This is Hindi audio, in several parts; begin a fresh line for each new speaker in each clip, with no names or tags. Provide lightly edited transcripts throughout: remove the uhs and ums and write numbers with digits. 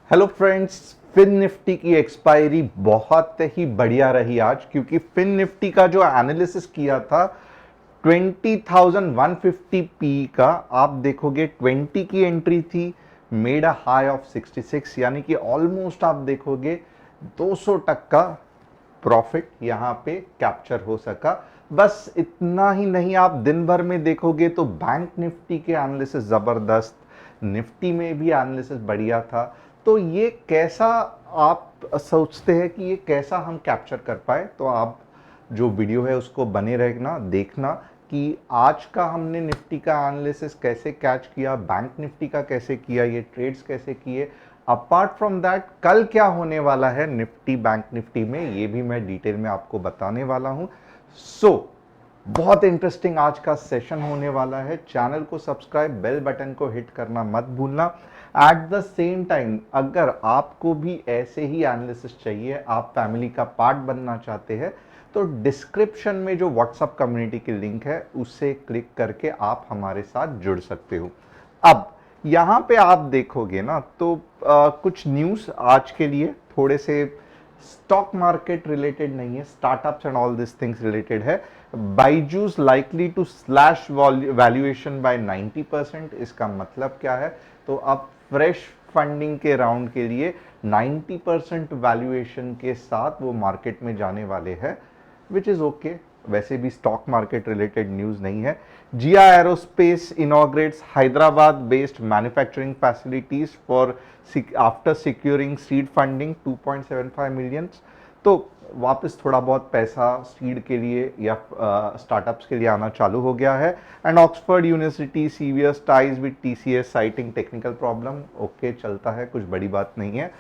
हेलो फ्रेंड्स, फिन निफ्टी की एक्सपायरी बहुत ही बढ़िया रही आज, क्योंकि फिन निफ्टी का जो एनालिसिस किया था 20,150 पी का, आप देखोगे 20 की एंट्री थी, मेड अ हाई ऑफ 66, यानी कि ऑलमोस्ट आप देखोगे 200 तक का प्रॉफिट यहां पे कैप्चर हो सका। बस इतना ही नहीं, आप दिन भर में देखोगे तो बैंक निफ्टी के एनालिसिस जबरदस्त, निफ्टी में भी एनालिसिस बढ़िया था। तो ये कैसा, आप सोचते हैं कि ये कैसा हम कैप्चर कर पाए? तो आप जो वीडियो है उसको बने रहना, देखना कि आज का हमने निफ्टी का एनालिसिस कैसे कैच किया, बैंक निफ्टी का कैसे किया, ये ट्रेड्स कैसे किए। अपार्ट फ्रॉम दैट कल क्या होने वाला है निफ्टी बैंक निफ्टी में, ये भी मैं डिटेल में आपको बताने वाला हूं। बहुत इंटरेस्टिंग आज का सेशन होने वाला है। चैनल को सब्सक्राइब, बेल बटन को हिट करना मत भूलना। एट द सेम टाइम अगर आपको भी ऐसे ही एनालिसिस चाहिए, आप फैमिली का पार्ट बनना चाहते हैं, तो डिस्क्रिप्शन में जो व्हाट्सएप कम्युनिटी की लिंक है उससे क्लिक करके आप हमारे साथ जुड़ सकते हो। अब यहां पे आप देखोगे ना तो कुछ न्यूज आज के लिए थोड़े से स्टॉक मार्केट रिलेटेड नहीं है, startups and all this things related है। Byju's likely to slash valuation by 90%। इसका मतलब क्या है? तो अब फ्रेश फंडिंग के राउंड के लिए 90% वैल्यूएशन के साथ वो मार्केट में जाने वाले हैं, विच इज ओके। वैसे भी स्टॉक मार्केट रिलेटेड न्यूज नहीं है। Zeya aerospace inaugurates Hyderabad based manufacturing facilities for after securing seed funding 2.75 million. तो वापस थोड़ा बहुत पैसा सीड के लिए या स्टार्टअप्स के लिए आना चालू हो गया है। एंड ऑक्सफोर्ड यूनिवर्सिटी सीवियस ties with TCS citing technical problem. Okay, चलता है, कुछ बड़ी बात नहीं है।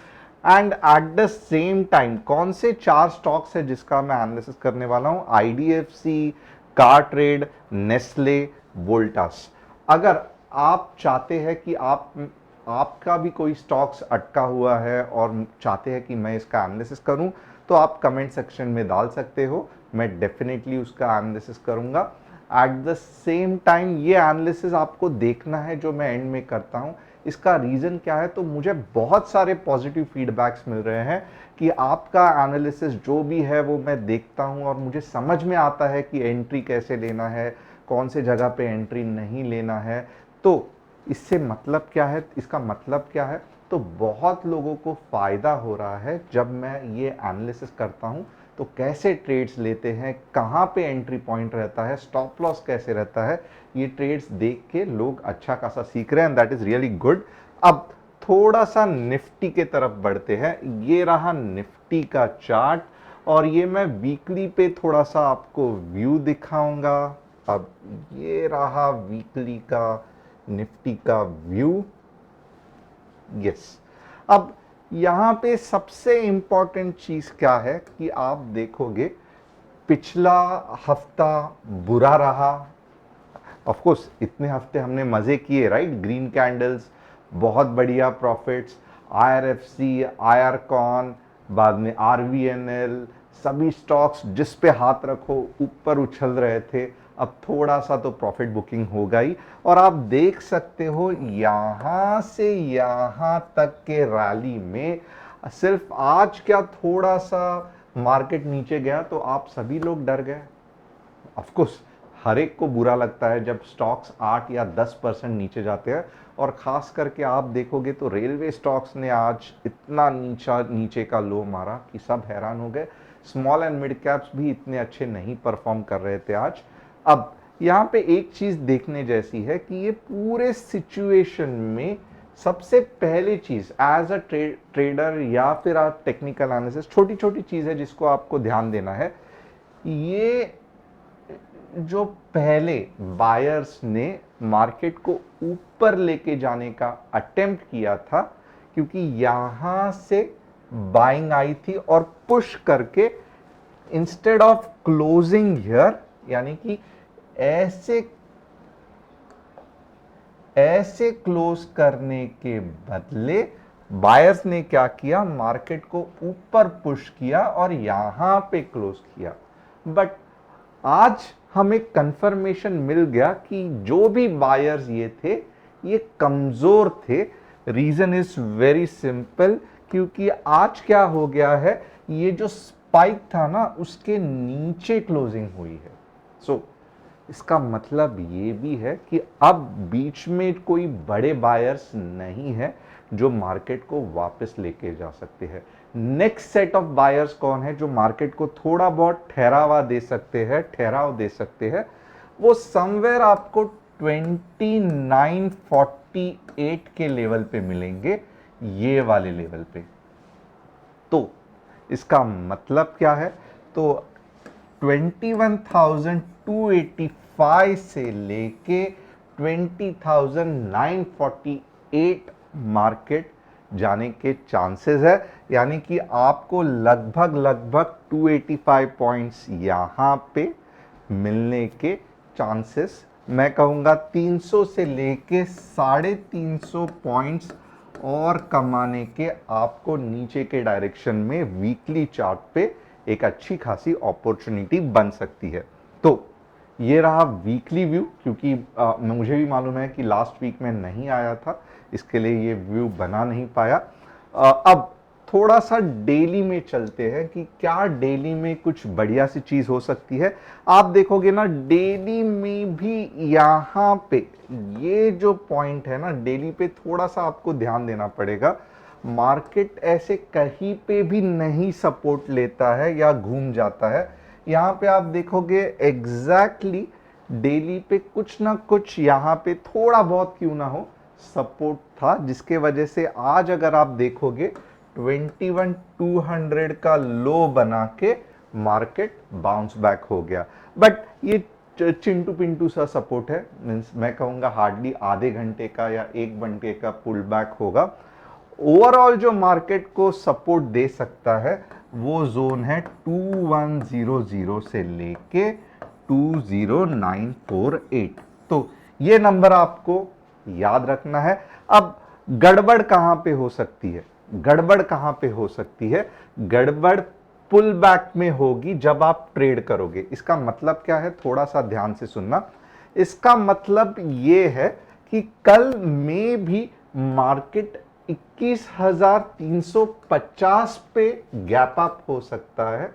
And at the same time कौन से चार स्टॉक्स है जिसका मैं एनालिसिस करने वाला हूं? IDFC, car trade, Nestle, Voltas. अगर आप चाहते हैं कि आपका भी कोई स्टॉक्स अटका हुआ है और चाहते हैं कि मैं इसका एनालिसिस करूं, तो आप कमेंट सेक्शन में डाल सकते हो, मैं डेफिनेटली उसका एनालिसिस करूंगा। एट द सेम टाइम ये एनालिसिस आपको देखना है जो मैं एंड में करता हूं। इसका रीजन क्या है? तो मुझे बहुत सारे पॉजिटिव फीडबैक्स मिल रहे हैं कि आपका एनालिसिस जो भी है वो मैं देखता हूं और मुझे समझ में आता है कि एंट्री कैसे लेना है, कौन से जगह पे एंट्री नहीं लेना है। तो इससे मतलब क्या है, इसका मतलब क्या है? तो बहुत लोगों को फायदा हो रहा है जब मैं ये एनालिसिस करता हूं। तो कैसे ट्रेड्स लेते हैं, कहां पे एंट्री पॉइंट रहता है, स्टॉप लॉस कैसे रहता है, ये ट्रेड्स देख के लोग अच्छा खासा सीख रहे हैं, दैट इज रियली गुड। अब थोड़ा सा निफ्टी के तरफ बढ़ते हैं। ये रहा निफ्टी का चार्ट और ये मैं वीकली पे थोड़ा सा आपको व्यू दिखाऊंगा। अब ये रहा वीकली का निफ्टी का व्यू। यस। अब यहां पे सबसे इंपॉर्टेंट चीज क्या है कि आप देखोगे पिछला हफ्ता बुरा रहा। ऑफ कोर्स इतने हफ्ते हमने मजे किए, राइट? ग्रीन कैंडल्स, बहुत बढ़िया प्रॉफिट्स, आईआरएफसी, आईआरकॉन, बाद में आरवीएनएल, सभी स्टॉक्स जिस पे हाथ रखो ऊपर उछल रहे थे। अब थोड़ा सा तो प्रॉफिट बुकिंग हो गई और आप देख सकते हो यहां से यहां तक के रैली में सिर्फ आज क्या थोड़ा सा मार्केट नीचे गया तो आप सभी लोग डर गए। ऑफ कोर्स हर एक को बुरा लगता है जब स्टॉक्स 8 या 10% नीचे जाते हैं, और खास करके आप देखोगे तो रेलवे स्टॉक्स ने आज इतना नीचे का लो मारा कि सब हैरान हो गए। स्मॉल एंड मिड कैप्स भी इतने अच्छे नहीं परफॉर्म कर रहे थे आज। अब यहां पे एक चीज देखने जैसी है कि ये पूरे सिचुएशन में सबसे पहली चीज एज अ ट्रेडर या फिर आप टेक्निकल एनालिसिस, छोटी छोटी चीज है जिसको आपको ध्यान देना है। ये जो पहले बायर्स ने मार्केट को ऊपर लेके जाने का अटेम्प्ट किया था, क्योंकि यहां से बाइंग आई थी और पुश करके इंस्टेड ऑफ क्लोजिंग हियर, यानी कि ऐसे ऐसे क्लोज करने के बदले बायर्स ने क्या किया, मार्केट को ऊपर पुश किया और यहां पे क्लोज किया। बट आज हमें कंफर्मेशन मिल गया कि जो भी बायर्स ये थे ये कमजोर थे। रीजन इज वेरी सिंपल, क्योंकि आज क्या हो गया है, ये जो स्पाइक था ना उसके नीचे क्लोजिंग हुई है। सो इसका मतलब ये भी है कि अब बीच में कोई बड़े बायर्स नहीं है जो मार्केट को वापस लेके जा सकते हैं। नेक्स्ट सेट ऑफ बायर्स कौन है जो मार्केट को थोड़ा बहुत ठहराव दे सकते हैं, वो समवेयर आपको 2948 के लेवल पे मिलेंगे, ये वाले लेवल पे। तो इसका मतलब क्या है, तो 21,285 से लेके 20,948 मार्केट जाने के चांसेस है, यानी कि आपको लगभग 285 पॉइंट्स यहां पे मिलने के चांसेस, मैं कहूंगा 300 से लेके 350 पॉइंट्स और कमाने के आपको नीचे के डायरेक्शन में वीकली चार्ट पे एक अच्छी खासी अपॉर्चुनिटी बन सकती है। तो ये रहा वीकली व्यू, क्योंकि मुझे भी मालूम है कि लास्ट वीक में नहीं आया था, इसके लिए ये व्यू बना नहीं पाया। अब थोड़ा सा डेली में चलते हैं कि क्या डेली में कुछ बढ़िया सी चीज हो सकती है। आप देखोगे ना डेली में भी यहां पे ये जो पॉइंट है ना, डेली पे थोड़ा सा आपको ध्यान देना पड़ेगा। मार्केट ऐसे कहीं पे भी नहीं सपोर्ट लेता है या घूम जाता है। यहां पे आप देखोगे एग्जैक्टली डेली पे कुछ ना कुछ यहां पे थोड़ा बहुत क्यों ना हो सपोर्ट था, जिसके वजह से आज अगर आप देखोगे 21,200 का लो बना के मार्केट बाउंस बैक हो गया। बट ये चिंटू पिंटू सा सपोर्ट है, मींस मैं कहूंगा हार्डली आधे घंटे का या 1 घंटे का पुल बैक होगा। ओवरऑल जो मार्केट को सपोर्ट दे सकता है वो जोन है 2100 से लेके 20948। तो ये नंबर आपको याद रखना है। अब गड़बड़ कहां पे हो सकती है, गड़बड़ पुल बैक में होगी जब आप ट्रेड करोगे। इसका मतलब क्या है, थोड़ा सा ध्यान से सुनना। इसका मतलब ये है कि कल में भी मार्केट 21,350 पे गैप अप हो सकता है।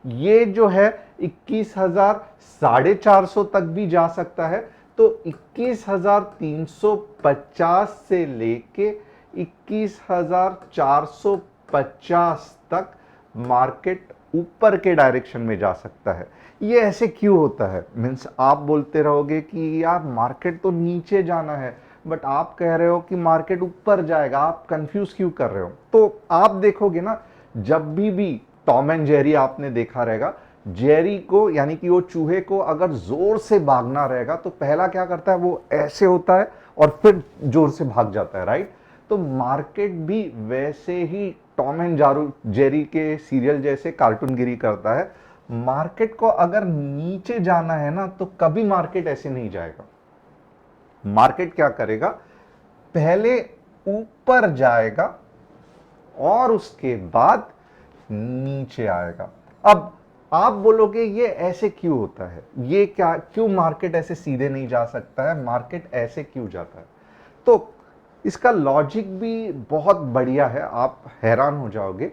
ये जो है 21,450 तक भी जा सकता है। तो 21,350 से लेके 21,450 तक मार्केट ऊपर के डायरेक्शन में जा सकता है। ये ऐसे क्यों होता है, मीन्स आप बोलते रहोगे कि यार मार्केट तो नीचे जाना है, बट आप कह रहे हो कि मार्केट ऊपर जाएगा, आप कंफ्यूज क्यों कर रहे हो। तो आप देखोगे ना, जब भी टॉम एंड जेरी आपने देखा रहेगा, जेरी को यानी कि वो चूहे को अगर जोर से भागना रहेगा तो पहला क्या करता है, वो ऐसे होता है और फिर जोर से भाग जाता है, राइट। तो मार्केट भी वैसे ही टॉम एंड जेरी के सीरियल जैसे कार्टूनगिरी करता है। मार्केट को अगर नीचे जाना है ना, तो कभी मार्केट ऐसे नहीं जाएगा। मार्केट क्या करेगा, पहले ऊपर जाएगा और उसके बाद नीचे आएगा। अब आप बोलोगे ये ऐसे क्यों होता है, ये क्या, क्यों मार्केट ऐसे सीधे नहीं जा सकता है, मार्केट ऐसे क्यों जाता है। तो इसका लॉजिक भी बहुत बढ़िया है, आप हैरान हो जाओगे।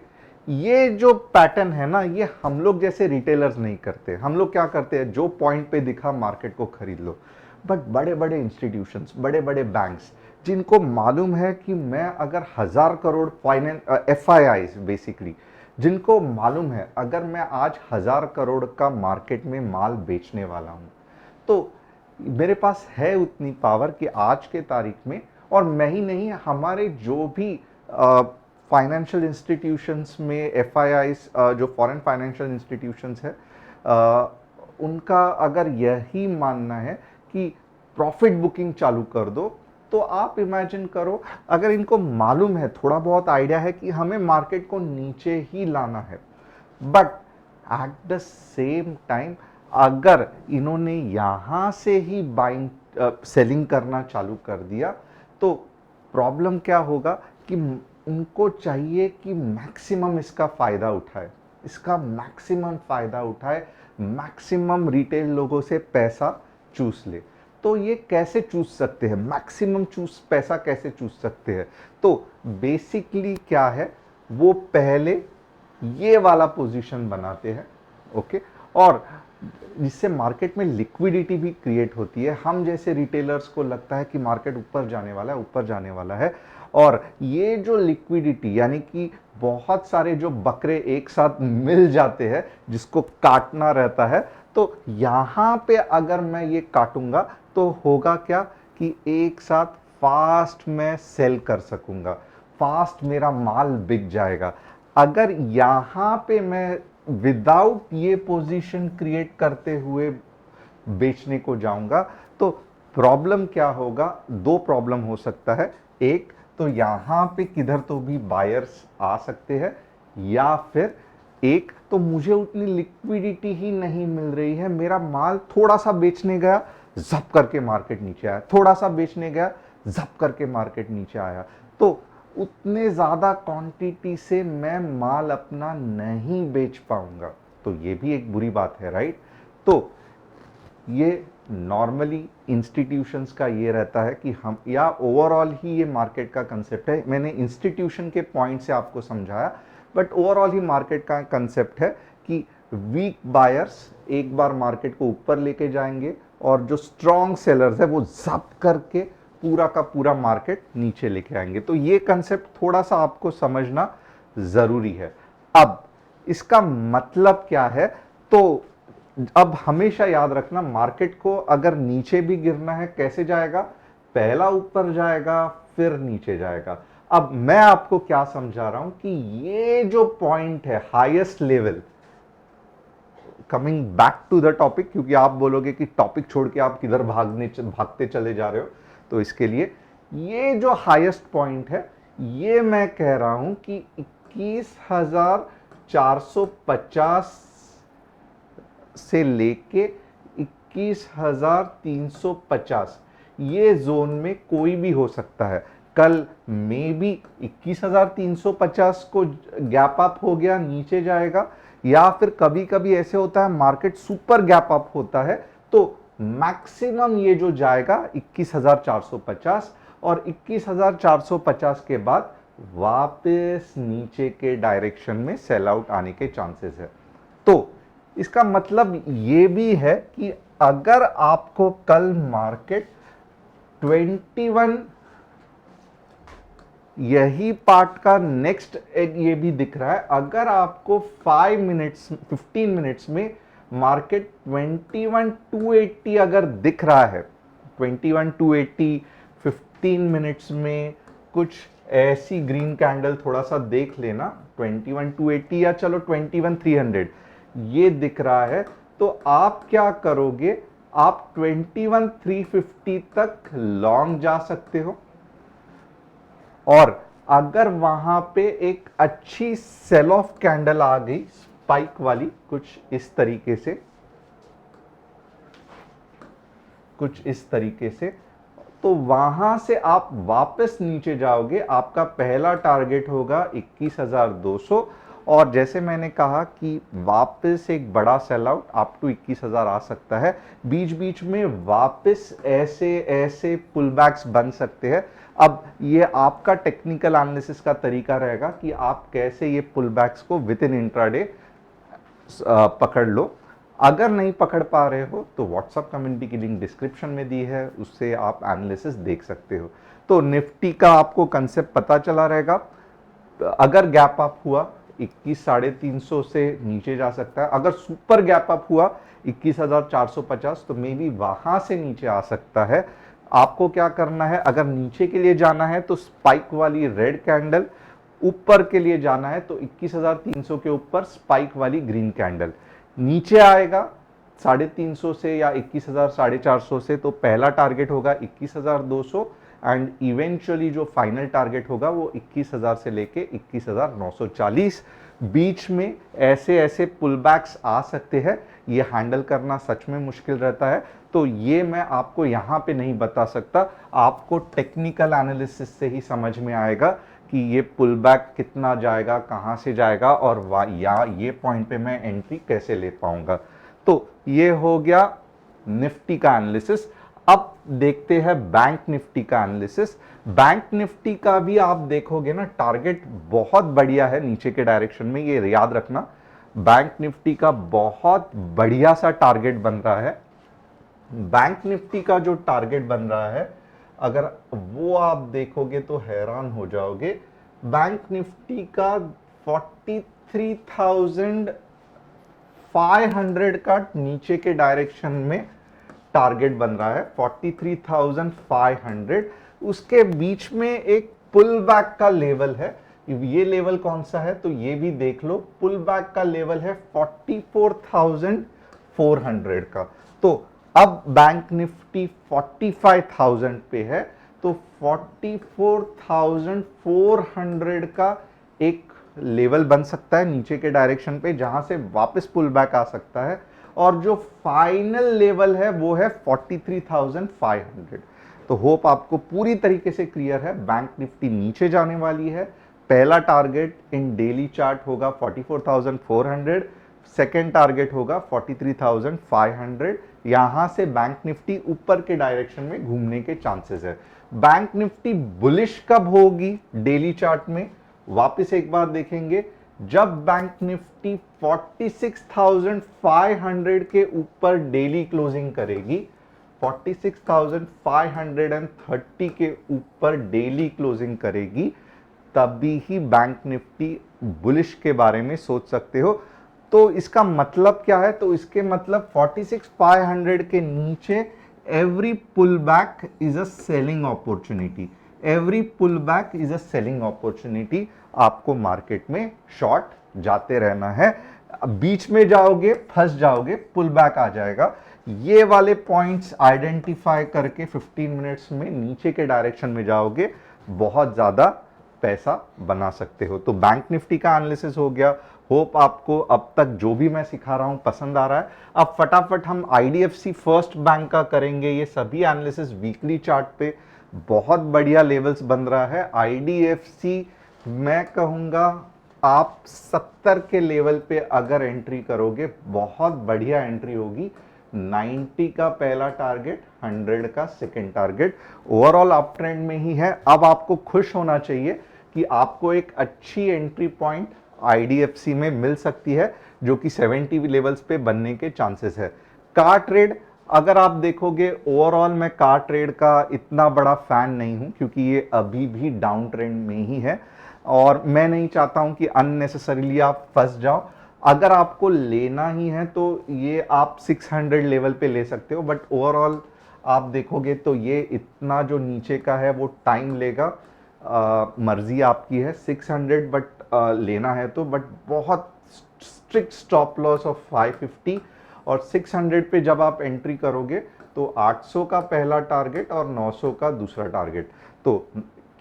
ये जो पैटर्न है ना, ये हम लोग जैसे रिटेलर्स नहीं करते। हम लोग क्या करते हैं, जो पॉइंट पे दिखा मार्केट को खरीद लो। बट बड़े बड़े इंस्टीट्यूशंस, बड़े बड़े बैंक्स, जिनको मालूम है कि मैं अगर 1,000 करोड़ फाइनेंस FIIs बेसिकली, जिनको मालूम है अगर मैं आज 1,000 करोड़ का मार्केट में माल बेचने वाला हूं, तो मेरे पास है उतनी पावर कि आज के तारीख में, और मैं ही नहीं, हमारे जो भी फाइनेंशियल इंस्टीट्यूशंस में FIIs, जो फॉरेन फाइनेंशियल इंस्टीट्यूशंस है, उनका अगर यही मानना है कि प्रॉफिट बुकिंग चालू कर दो, तो आप इमेजिन करो, अगर इनको मालूम है, थोड़ा बहुत आइडिया है कि हमें मार्केट को नीचे ही लाना है, but at the same time अगर इन्होंने यहां से ही बाइंग सेलिंग करना चालू कर दिया, तो प्रॉब्लम क्या होगा कि उनको चाहिए कि मैक्सिमम इसका फायदा उठाए, मैक्सिमम रिटेल लोगों से पैसा चूस ले। तो ये कैसे चूज सकते हैं, मैक्सिमम चूज पैसा कैसे चूज सकते हैं? तो बेसिकली क्या है, वो पहले ये वाला पोजीशन बनाते हैं, ओके, और जिससे मार्केट में लिक्विडिटी भी क्रिएट होती है। हम जैसे रिटेलर्स को लगता है कि मार्केट ऊपर जाने वाला है, ऊपर जाने वाला है, और ये जो लिक्विडिटी यानी कि बहुत सारे जो बकरे एक साथ मिल जाते हैं जिसको काटना रहता है, तो यहां पे अगर मैं ये काटूंगा तो होगा क्या कि एक साथ फास्ट मैं सेल कर सकूंगा, फास्ट मेरा माल बिक जाएगा। अगर यहां पे मैं विदाउट ये पोजीशन क्रिएट करते हुए बेचने को जाऊंगा तो प्रॉब्लम क्या होगा, दो प्रॉब्लम हो सकता है। एक तो यहां पे किधर तो भी बायर्स आ सकते हैं, या फिर एक तो मुझे उतनी लिक्विडिटी ही नहीं मिल रही है, मेरा माल थोड़ा सा बेचने गया जप करके मार्केट नीचे आया, थोड़ा सा बेचने गया जप करके मार्केट नीचे आया, तो उतने ज्यादा क्वांटिटी से मैं माल अपना नहीं बेच पाऊंगा। तो ये भी एक बुरी बात है, राइट? तो ये नॉर्मली इंस्टीट्यूशंस का ये रहता है कि हम, या ओवरऑल ही ये मार्केट का कंसेप्ट है, मैंने इंस्टीट्यूशन के पॉइंट से आपको समझाया, बट ओवरऑल ही मार्केट का कंसेप्ट है कि वीक बायर्स एक बार मार्केट को ऊपर लेके जाएंगे और जो स्ट्रॉन्ग सेलर्स है वो जब्त करके पूरा का पूरा मार्केट नीचे लेके आएंगे। तो ये कंसेप्ट थोड़ा सा आपको समझना जरूरी है। अब इसका मतलब क्या है, तो अब हमेशा याद रखना, मार्केट को अगर नीचे भी गिरना है कैसे जाएगा, पहला ऊपर जाएगा फिर नीचे जाएगा। अब मैं आपको क्या समझा रहा हूं कि ये जो पॉइंट है highest level, coming back to the topic, क्योंकि आप बोलोगे कि टॉपिक छोड़ के आप किधर भागते चले जा रहे हो, तो इसके लिए ये जो हाईएस्ट पॉइंट है, ये मैं कह रहा हूं कि 21,450 से लेके 21,350, ये जोन में कोई भी हो सकता है। कल मे बी 21,350 को गैप अप हो गया, नीचे जाएगा, या फिर कभी कभी ऐसे होता है मार्केट सुपर गैप अप होता है, तो मैक्सिमम ये जो जाएगा 21,450, और 21,450 के बाद वापस नीचे के डायरेक्शन में सेल आउट आने के चांसेस है। तो इसका मतलब ये भी है कि अगर आपको कल मार्केट 21, यही पार्ट का नेक्स्ट एक ये भी दिख रहा है, अगर आपको 15 मिनट्स में मार्केट 21,280 अगर दिख रहा है, 21,280 15 मिनट्स में कुछ ऐसी ग्रीन कैंडल थोड़ा सा देख लेना, 21,280 या चलो 21,300 ये दिख रहा है, तो आप क्या करोगे, आप 21,350 तक लॉन्ग जा सकते हो। और अगर वहां पे एक अच्छी सेल ऑफ कैंडल आ गई स्पाइक वाली, कुछ इस तरीके से, तो वहां से आप वापस नीचे जाओगे, आपका पहला टारगेट होगा 21,200, और जैसे मैंने कहा कि वापस एक बड़ा सेल आउट अप टू 21,000 आ सकता है, बीच बीच में वापस ऐसे ऐसे पुलबैक्स बन सकते हैं। अब ये आपका टेक्निकल एनालिसिस का तरीका रहेगा कि आप कैसे ये पुलबैक्स को विद इन इंट्राडे पकड़ लो। अगर नहीं पकड़ पा रहे हो तो व्हाट्सएप कम्युनिटी की लिंक डिस्क्रिप्शन में दी है, उससे आप एनालिसिस देख सकते हो। तो निफ्टी का आपको कंसेप्ट पता चला रहेगा। अगर गैप अप हुआ 21,350 से नीचे जा सकता है, अगर सुपर गैप अप हुआ 21,450 तो मे बी वहां से नीचे आ सकता है। आपको क्या करना है, अगर नीचे के लिए जाना है तो स्पाइक वाली रेड कैंडल, ऊपर के लिए जाना है तो 21,300 के ऊपर स्पाइक वाली ग्रीन कैंडल। नीचे आएगा 350 से या 21,000 450 से, तो पहला टारगेट होगा 21,200, एंड इवेंचुअली जो फाइनल टारगेट होगा वो 21,000 से लेके 21,940। बीच में ऐसे ऐसे पुलबैक्स आ सकते हैं, ये हैंडल करना सच में मुश्किल रहता है। तो ये मैं आपको यहाँ पे नहीं बता सकता, आपको टेक्निकल एनालिसिस से ही समझ में आएगा कि ये पुलबैक कितना जाएगा, कहाँ से जाएगा, और या ये पॉइंट पे मैं एंट्री कैसे ले पाऊंगा। तो ये हो गया निफ्टी का एनालिसिस। अब देखते हैं बैंक निफ्टी का एनालिसिस। बैंक निफ्टी का भी आप देखोगे ना, टारगेट बहुत बढ़िया है नीचे के डायरेक्शन में, ये याद रखना। बैंक निफ्टी का बहुत बढ़िया सा टारगेट बन रहा है। बैंक निफ्टी का जो टारगेट बन रहा है, अगर वो आप देखोगे तो हैरान हो जाओगे। बैंक निफ्टी का 43,500 का नीचे के डायरेक्शन में टारगेट बन रहा है, 43,500। उसके बीच में एक पुल बैक का लेवल है। ये लेवल कौन सा है तो ये भी देख लो, पुल बैक का लेवल है 44,400 का। तो अब बैंक निफ्टी 45,000 पे है, तो 44,400 का एक लेवल बन सकता है नीचे के डायरेक्शन पे, जहां से वापस पुल बैक आ सकता है। और जो फाइनल लेवल है वो है 43,500। तो होप आपको पूरी तरीके से क्लियर है, बैंक निफ्टी नीचे जाने वाली है। पहला टारगेट इन डेली चार्ट होगा 44,400, सेकेंड टारगेट होगा 43,500। यहां से बैंक निफ्टी ऊपर के डायरेक्शन में घूमने के चांसेस है। बैंक निफ्टी बुलिश कब होगी डेली चार्ट में, वापस एक बार देखेंगे, जब बैंक निफ्टी 46,500 के ऊपर डेली क्लोजिंग करेगी, 46,530 के ऊपर डेली क्लोजिंग करेगी, तभी ही बैंक निफ्टी बुलिश के बारे में सोच सकते हो। तो इसका मतलब क्या है, तो इसके मतलब 46,500 के नीचे every pull back is a selling opportunity, every pull back is a selling opportunity. आपको मार्केट में शॉर्ट जाते रहना है, बीच में जाओगे फंस जाओगे, पुल बैक आ जाएगा। ये वाले पॉइंट्स आइडेंटिफाई करके 15 मिनट्स में नीचे के डायरेक्शन में जाओगे, बहुत ज्यादा पैसा बना सकते हो। तो बैंक निफ्टी का एनालिसिस हो गया। होप आपको अब तक जो भी मैं सिखा रहा हूं पसंद आ रहा है। अब फटाफट हम आईडीएफसी फर्स्ट बैंक का करेंगे। ये सभी एनालिसिस वीकली चार्ट पे बहुत बढ़िया लेवल्स बन रहा है। आईडीएफसी मैं कहूंगा आप 70 के लेवल पे अगर एंट्री करोगे, बहुत बढ़िया एंट्री होगी। 90 का पहला टारगेट, 100 का second target, overall up trend में ही है। अब आपको खुश होना चाहिए कि आपको एक अच्छी एंट्री पॉइंट आईडीएफसी में मिल सकती है, जो कि 70 लेवल्स पे बनने के चांसेस है। कार ट्रेड अगर आप देखोगे, ओवरऑल मैं कार ट्रेड का इतना बड़ा फैन नहीं हूं, क्योंकि ये अभी भी डाउन ट्रेंड में ही है और मैं नहीं चाहता हूं कि अननेसेसरीली आप फंस जाओ। अगर आपको लेना ही है तो ये आप 600 लेवल पे ले सकते हो, बट ओवरऑल आप देखोगे तो ये इतना जो नीचे का है वो टाइम लेगा। मर्जी आपकी है 600 बट लेना है तो, बट बहुत स्ट्रिक्ट स्टॉप लॉस ऑफ 550। और 600 पे जब आप एंट्री करोगे तो 800 का पहला टारगेट और 900 का दूसरा टारगेट। तो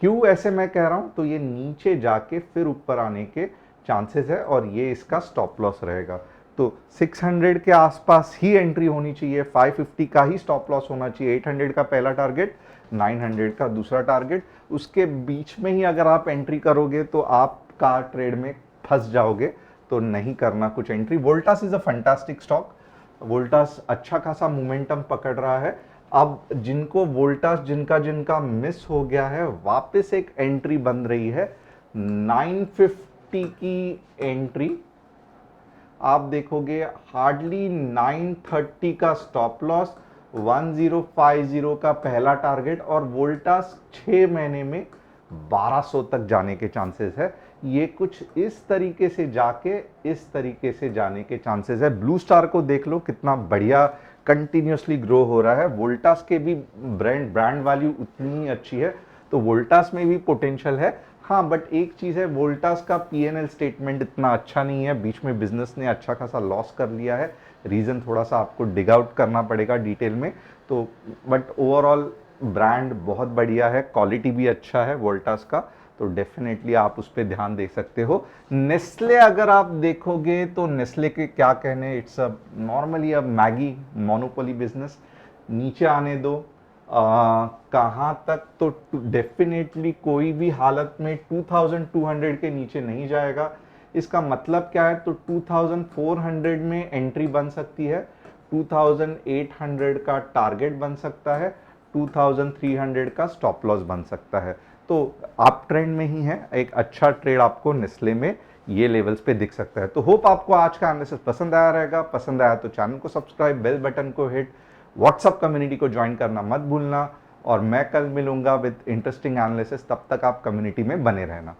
क्यों ऐसे मैं कह रहा हूं, तो ये नीचे जाके फिर ऊपर आने के चांसेस है और ये इसका स्टॉप लॉस रहेगा। तो 600 के आसपास ही एंट्री होनी चाहिए, 550 का ही स्टॉप लॉस होना चाहिए, 800 का पहला टारगेट, 900 का दूसरा टारगेट। उसके बीच में ही अगर आप एंट्री करोगे तो आप कार ट्रेड में फंस जाओगे, तो नहीं करना कुछ entry. Voltas is a fantastic stock, Voltas अच्छा खासा मोमेंटम पकड़ रहा है। अब जिनको वोल्टास जिनका जिनका मिस हो गया है, वापस एक एंट्री बन रही है 950 की एंट्री। आप देखोगे हार्डली 930 का स्टॉप लॉस, 1050 का पहला टारगेट और वोल्टास 6 महीने में 1200 तक जाने के चांसेस है। ये कुछ इस तरीके से जाके इस तरीके से जाने के चांसेस है। ब्लू स्टार को देख लो कितना बढ़िया कंटिन्यूसली ग्रो हो रहा है। वोल्टास के भी ब्रांड वैल्यू उतनी ही अच्छी है, तो वोल्टास में भी पोटेंशियल है। हाँ, बट एक चीज है, वोल्टास का पीएनएल स्टेटमेंट इतना अच्छा नहीं है, बीच में बिजनेस ने अच्छा खासा लॉस कर लिया है। रीजन थोड़ा सा आपको डिग आउट करना पड़ेगा डिटेल में। तो बट ओवरऑल ब्रांड बहुत बढ़िया है, क्वालिटी भी अच्छा है वोल्टास का, तो डेफिनेटली आप उस पर ध्यान दे सकते हो। नेस्ले अगर आप देखोगे तो नेस्ले के क्या कहने, it's a normally a Maggi monopoly business. नीचे आने दो, कहाँ तक, तो डेफिनेटली कोई भी हालत में 2200 के नीचे नहीं जाएगा। इसका मतलब क्या है, तो 2400 में एंट्री बन सकती है, 2800 का टारगेट बन सकता है 2300 का स्टॉप लॉस बन सकता है। तो आप ट्रेंड में ही है, एक अच्छा ट्रेड आपको नेस्ले में ये लेवल्स पे दिख सकता है। तो होप आपको आज का एनालिसिस पसंद आया रहेगा। पसंद आया तो चैनल को सब्सक्राइब, बेल बटन को हिट, व्हाट्सअप कम्युनिटी को ज्वाइन करना मत भूलना। और मैं कल मिलूंगा विद इंटरेस्टिंग एनालिसिस। तब तक आप कम्युनिटी में बने रहना।